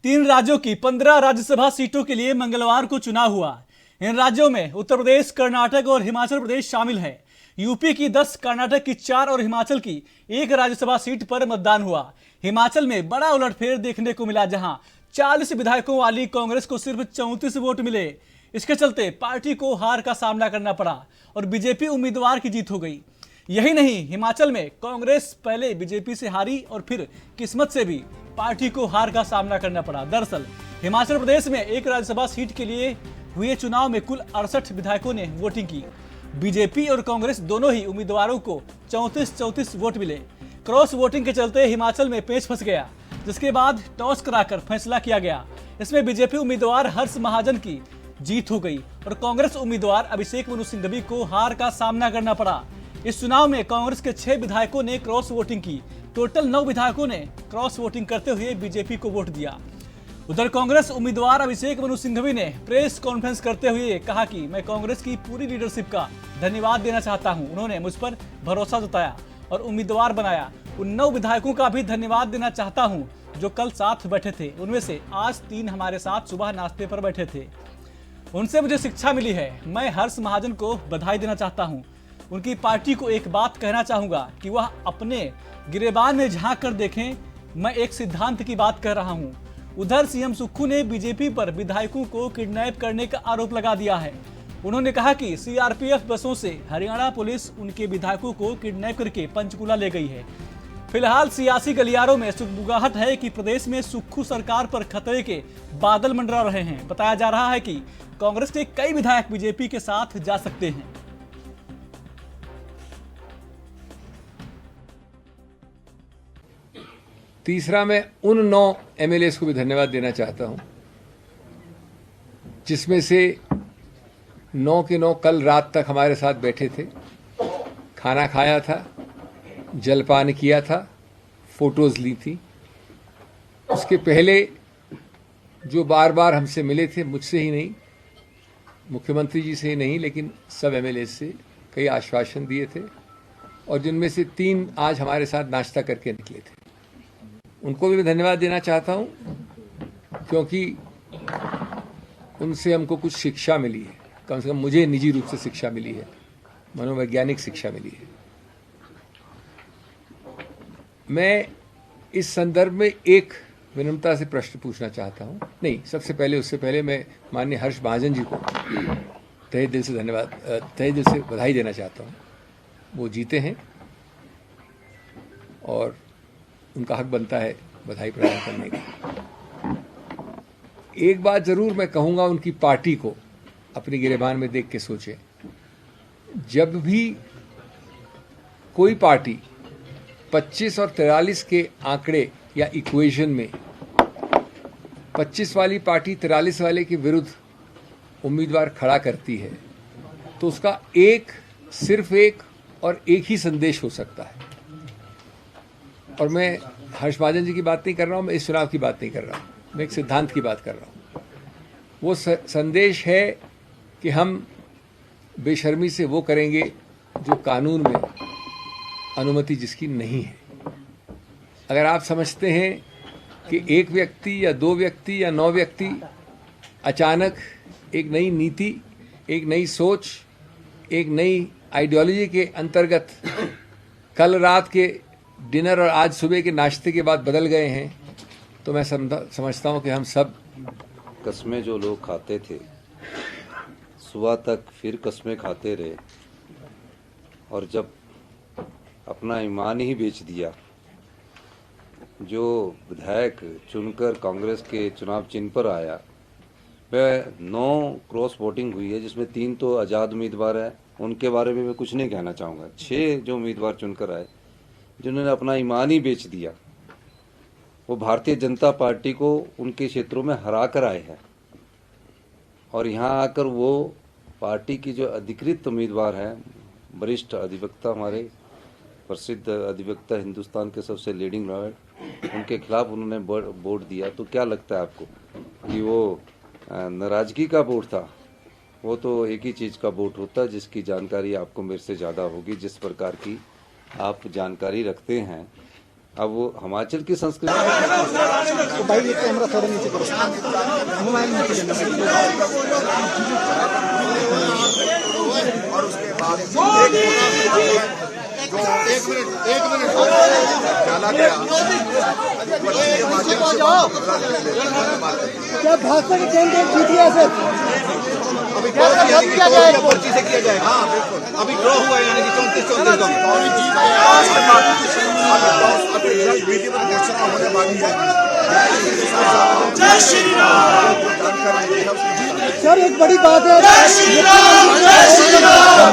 3 राज्यों की 15 राज्यसभा सीटों के लिए मंगलवार को चुनाव हुआ। इन राज्यों में उत्तर प्रदेश, कर्नाटक और हिमाचल प्रदेश शामिल है। यूपी की 10, कर्नाटक की 4 और हिमाचल की 1 राज्यसभा सीट पर मतदान हुआ। हिमाचल में बड़ा उलटफेर देखने को मिला, जहां 40 विधायकों वाली कांग्रेस को सिर्फ 34 वोट मिले। इसके चलते पार्टी को हार का सामना करना पड़ा और बीजेपी उम्मीदवार की जीत हो गई। यही नहीं, हिमाचल में कांग्रेस पहले बीजेपी से हारी और फिर किस्मत से भी पार्टी को हार का सामना करना पड़ा। दरअसल हिमाचल प्रदेश में 1 राज्यसभा सीट के लिए हुए चुनाव में कुल 68 विधायकों ने वोटिंग की। बीजेपी और कांग्रेस दोनों ही उम्मीदवारों को 34-34 वोट मिले। क्रॉस वोटिंग के चलते हिमाचल में पेच फंस गया, जिसके बाद टॉस कराकर फैसला किया गया। इसमें बीजेपी उम्मीदवार हर्ष महाजन की जीत हो गई और कांग्रेस उम्मीदवार अभिषेक मनु सिंघवी को हार का सामना करना पड़ा। इस चुनाव में कांग्रेस के 6 विधायकों ने क्रॉस वोटिंग की। टोटल 9 विधायकों ने क्रॉस वोटिंग करते हुए बीजेपी को वोट दिया। उधर कांग्रेस उम्मीदवार अभिषेक मनु सिंघवी ने प्रेस कॉन्फ्रेंस करते हुए कहा कि मैं कांग्रेस की पूरी लीडरशिप का धन्यवाद देना चाहता हूं। उन्होंने मुझ पर भरोसा जताया और उम्मीदवार बनाया। उन 9 विधायकों का भी धन्यवाद देना चाहता हूं जो कल साथ बैठे थे। उनमें से आज 3 हमारे साथ सुबह नाश्ते पर बैठे थे। उनसे मुझे शिक्षा मिली है। मैं हर्ष महाजन को बधाई देना चाहता हूं। उनकी पार्टी को एक बात कहना चाहूंगा कि वह अपने गिरेबान में झांक कर देखें। मैं एक सिद्धांत की बात कह रहा हूं। उधर सीएम सुक्खू ने बीजेपी पर विधायकों को किडनैप करने का आरोप लगा दिया है। उन्होंने कहा कि सीआरपीएफ बसों से हरियाणा पुलिस उनके विधायकों को किडनैप करके पंचकुला ले गई है। फिलहाल सियासी गलियारों में सुगबुगाहट है कि प्रदेश में सुक्खू सरकार पर खतरे के बादल मंडरा रहे हैं। बताया जा रहा है कि कांग्रेस के कई विधायक बीजेपी के साथ जा सकते हैं। तीसरा, मैं उन 9 एमएलएस को भी धन्यवाद देना चाहता हूं, जिसमें से 9 के 9 कल रात तक हमारे साथ बैठे थे, खाना खाया था, जलपान किया था, फोटोज ली थी। उसके पहले जो बार बार हमसे मिले थे, मुझसे ही नहीं, मुख्यमंत्री जी से ही नहीं, लेकिन सब एमएलएस से कई आश्वासन दिए थे और जिनमें से 3 आज हमारे साथ नाश्ता करके निकले थे। उनको भी मैं धन्यवाद देना चाहता हूं, क्योंकि उनसे हमको कुछ शिक्षा मिली है। कम से कम मुझे निजी रूप से शिक्षा मिली है, मनोवैज्ञानिक शिक्षा मिली है। मैं इस संदर्भ में एक विनम्रता से प्रश्न पूछना चाहता हूं। नहीं, सबसे पहले, उससे पहले मैं माननीय हर्ष महाजन जी को तहे दिल से धन्यवाद, तहे दिल से बधाई देना चाहता हूं। वो जीते हैं और उनका हक बनता है बधाई प्रदान करने का। एक बात जरूर मैं कहूंगा, उनकी पार्टी को अपनी गिरेबान में देख के सोचें। जब भी कोई पार्टी 25 और 43 के आंकड़े या इक्वेशन में 25 वाली पार्टी 43 वाले के विरुद्ध उम्मीदवार खड़ा करती है, तो उसका सिर्फ एक और एक ही संदेश हो सकता है। और मैं हर्ष महाजन जी की बात नहीं कर रहा हूं, मैं इस चुनाव की बात नहीं कर रहा हूं, मैं एक सिद्धांत की बात कर रहा हूं। वो संदेश है कि हम बेशर्मी से वो करेंगे जो कानून में अनुमति जिसकी नहीं है। अगर आप समझते हैं कि एक व्यक्ति या 2 व्यक्ति या 9 व्यक्ति अचानक एक नई नीति, एक नई सोच, एक नई आइडियोलॉजी के अंतर्गत कल रात के डिनर और आज सुबह के नाश्ते के बाद बदल गए हैं, तो मैं समझता हूं कि हम सब कस्में जो लोग खाते थे, सुबह तक फिर कस्में खाते रहे और जब अपना ईमान ही बेच दिया, जो विधायक चुनकर कांग्रेस के चुनाव चिन्ह पर आया, वह 9 क्रॉस वोटिंग हुई है, जिसमें 3 तो आज़ाद उम्मीदवार है। उनके बारे में मैं कुछ नहीं कहना चाहूँगा। 6 जो उम्मीदवार चुनकर आए, जिन्होंने अपना ईमान ही बेच दिया, वो भारतीय जनता पार्टी को उनके क्षेत्रों में हरा कर आए हैं और यहाँ आकर वो पार्टी की जो अधिकृत उम्मीदवार हैं, वरिष्ठ अधिवक्ता, हमारे प्रसिद्ध अधिवक्ता, हिंदुस्तान के सबसे लीडिंग लॉयर, उनके खिलाफ उन्होंने वोट दिया। तो क्या लगता है आपको कि वो नाराजगी का वोट था? वो तो एक ही चीज़ का वोट होता है, जिसकी जानकारी आपको मेरे से ज़्यादा होगी, जिस प्रकार की आप जानकारी रखते हैं। अब वो हिमाचल की संस्कृति तो भाई ये कैमरा थोड़ा नीचे करो, मोबाइल नीचे लेना। और उसके बाद एक मिनट डाला गया क्या भाजपा के कैंडिडेट जीत गया सर? अभी किया जाएगा, पर्ची से किया जाएगा। हाँ बिल्कुल, अभी ड्रॉ हुआ है, यानी कि 34-34 अभी वीडियो में घोषणा होने बाकी है। जय श्री राम। सर एक बड़ी बात है, जय श्री राम। जय श्री राम।